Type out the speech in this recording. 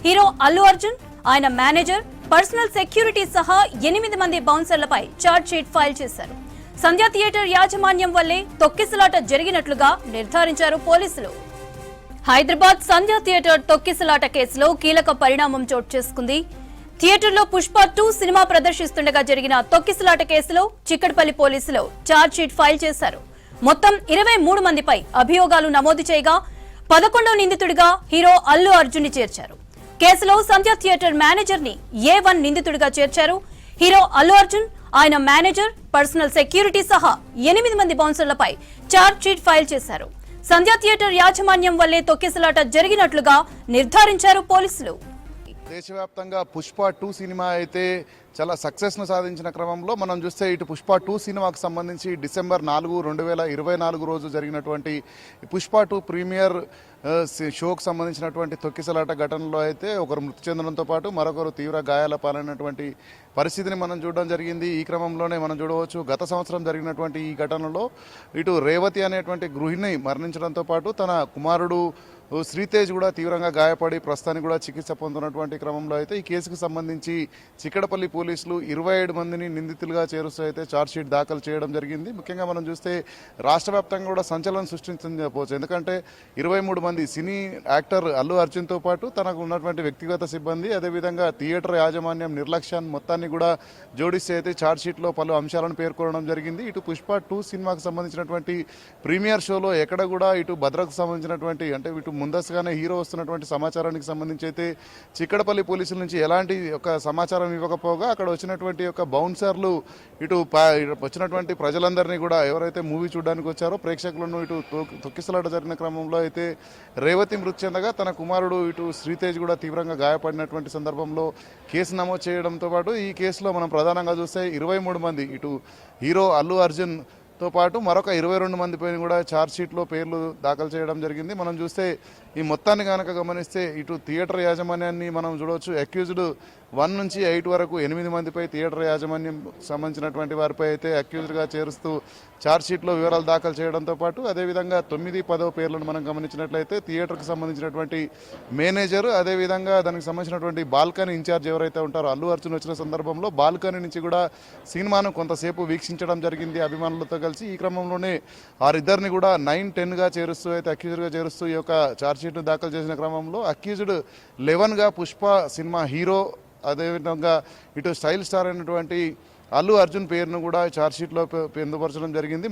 Hero Allu Arjun, ఆయన manager, personal security సహా 8 మంది బౌన్సర్లపై ఛార్జ్ షీట్ ఫైల్ చేశారు. సంధ్య థియేటర్ యాజమాన్యం వల్లే తొక్కిసలాట జరిగినట్లుగా నిర్ధారించారు పోలీసులు. హైదరాబాద్ సంధ్య థియేటర్ తొక్కిసలాట కేసులో కీలక పరిణామం చోటు చేసుకుంది. థియేటర్లో పుష్ప 2 సినిమా ప్రదర్శిస్తుండగా జరిగిన తొక్కిసలాట కేసులో చిక్కడపల్లి పోలీసులు ఛార్జ్ షీట్ ఫైల్ చేశారు. మొత్తం 23 మందిపై అభియోగాలు నమోదు చేయగా 11వ నిందితుడిగా హీరో అల్లు అర్జున్ ని చేర్చారు. కేసులో సంధ్య థియేటర్ మేనేజర్ ని A1 నిందితుడిగా చేర్చారు. హీరో అల్లు అర్జున్, ఆయన మేనేజర్, పర్సనల్ సెక్యూరిటీ సహా 8 మంది బౌన్సర్లపై ఛార్జ్ షీట్ ఫైల్ చేశారు. సంధ్య థియేటర్ యాజమాన్యం వల్లే తొక్కిసలాట జరిగినట్లుగా నిర్ధారించారు పోలీసులు. దేశవ్యాప్తంగా పుష్ప 2 సినిమా అయితే చాలా సక్సెస్ను సాధించిన క్రమంలో మనం చూస్తే ఇటు పుష్ప 2 సినిమాకు సంబంధించి డిసెంబర్ 4, 2024 రోజు జరిగినటువంటి పుష్ప 2 ప్రీమియర్ షోకు సంబంధించినటువంటి తొక్కిసలాట ఘటనలో అయితే ఒకరు మృతి చెందడంతో పాటు మరొకరు తీవ్ర గాయాల పాలైనటువంటి పరిస్థితిని మనం చూడడం జరిగింది. ఈ క్రమంలోనే మనం చూడవచ్చు గత సంవత్సరం జరిగినటువంటి ఈ ఘటనలో ఇటు రేవతి అనేటువంటి గృహిణి మరణించడంతో పాటు తన కుమారుడు శ్రీతేజ్ కూడా తీవ్రంగా గాయపడి ప్రస్తుతానికి కూడా చికిత్స పొందుతున్నటువంటి క్రమంలో అయితే ఈ కేసుకు సంబంధించి చిక్కడపల్లి పోలీసులు 27 మందిని నిందితులుగా చేరుస్తూ అయితే ఛార్జ్షీట్ దాఖలు చేయడం జరిగింది. ముఖ్యంగా మనం చూస్తే రాష్ట్ర వ్యాప్తంగా కూడా సంచలనం సృష్టించింది చెప్పవచ్చు. ఎందుకంటే 23 మంది సినీ యాక్టర్ అల్లు అర్జున్తో పాటు తనకు ఉన్నటువంటి వ్యక్తిగత సిబ్బంది, అదేవిధంగా థియేటర్ యాజమాన్యం నిర్లక్ష్యాన్ని మొత్తాన్ని కూడా జోడిస్తే అయితే ఛార్జ్షీట్లో పలు అంశాలను పేర్కొనడం జరిగింది. ఇటు పుష్ప 2 సినిమాకు సంబంధించినటువంటి ప్రీమియర్ షోలో ఎక్కడ కూడా ఇటు భద్రతకు సంబంధించినటువంటి అంటే ఇటు ముందస్తుగానే హీరో వస్తున్నటువంటి సమాచారానికి సంబంధించి అయితే చిక్కడపల్లి పోలీసుల నుంచి ఎలాంటి ఒక సమాచారం ఇవ్వకపోగా అక్కడ వచ్చినటువంటి ఒక బౌన్సర్లు ఇటు వచ్చినటువంటి ప్రజలందరినీ కూడా ఎవరైతే మూవీ చూడడానికి వచ్చారో ప్రేక్షకులను ఇటు తొక్కిసలాట జరిగిన క్రమంలో అయితే రేవతి మృతి చెందగా తన కుమారుడు ఇటు శ్రీతేజ్ కూడా తీవ్రంగా గాయపడినటువంటి సందర్భంలో కేసు నమోదు చేయడంతో పాటు ఈ కేసులో మనం ప్రధానంగా చూస్తే 23 మంది ఇటు హీరో అల్లు అర్జున్ తో పాటు మరొక 22 మంది పైన కూడా ఛార్జ్షీట్లో పేర్లు దాఖలు చేయడం జరిగింది. మనం చూస్తే ఈ మొత్తాన్ని కనుక గమనిస్తే ఇటు థియేటర్ యాజమాన్యాన్ని మనం చూడవచ్చు. అక్యూజ్డ్ 1 నుంచి 8 వరకు 8 మందిపై థియేటర్ యాజమాన్యం సంబంధించినటువంటి వారిపై అయితే అక్యూజ్డ్గా చేరుస్తూ ఛార్జ్షీట్లో వివరాలు దాఖలు చేయడంతో పాటు అదేవిధంగా 9, 10 పేర్లను మనం గమనించినట్లయితే థియేటర్కి సంబంధించినటువంటి మేనేజర్, అదేవిధంగా దానికి సంబంధించినటువంటి బాల్కనీ ఇన్ఛార్జ్ ఎవరైతే ఉంటారో అల్లు అర్జున్ వచ్చిన సందర్భంలో బాల్కనీ నుంచి కూడా సినిమాను కొంతసేపు వీక్షించడం జరిగింది అభిమానులతో కలిసి. ఈ క్రమంలోనే వారిద్దరిని కూడా 9, 10గా చేరుస్తూ అయితే అక్యూజ్డ్గా చేరుస్తూ ఈ యొక్క ఛార్జ్షీట్ను దాఖలు చేసిన క్రమంలో అక్యూజ్డ్ 11గా పుష్ప సినిమా హీరో, అదేవిధంగా ఇటు స్టైల్ స్టార్ అయినటువంటి అల్లు అర్జున్ పేరును కూడా ఛార్జ్షీట్లో పొందుపరచడం జరిగింది.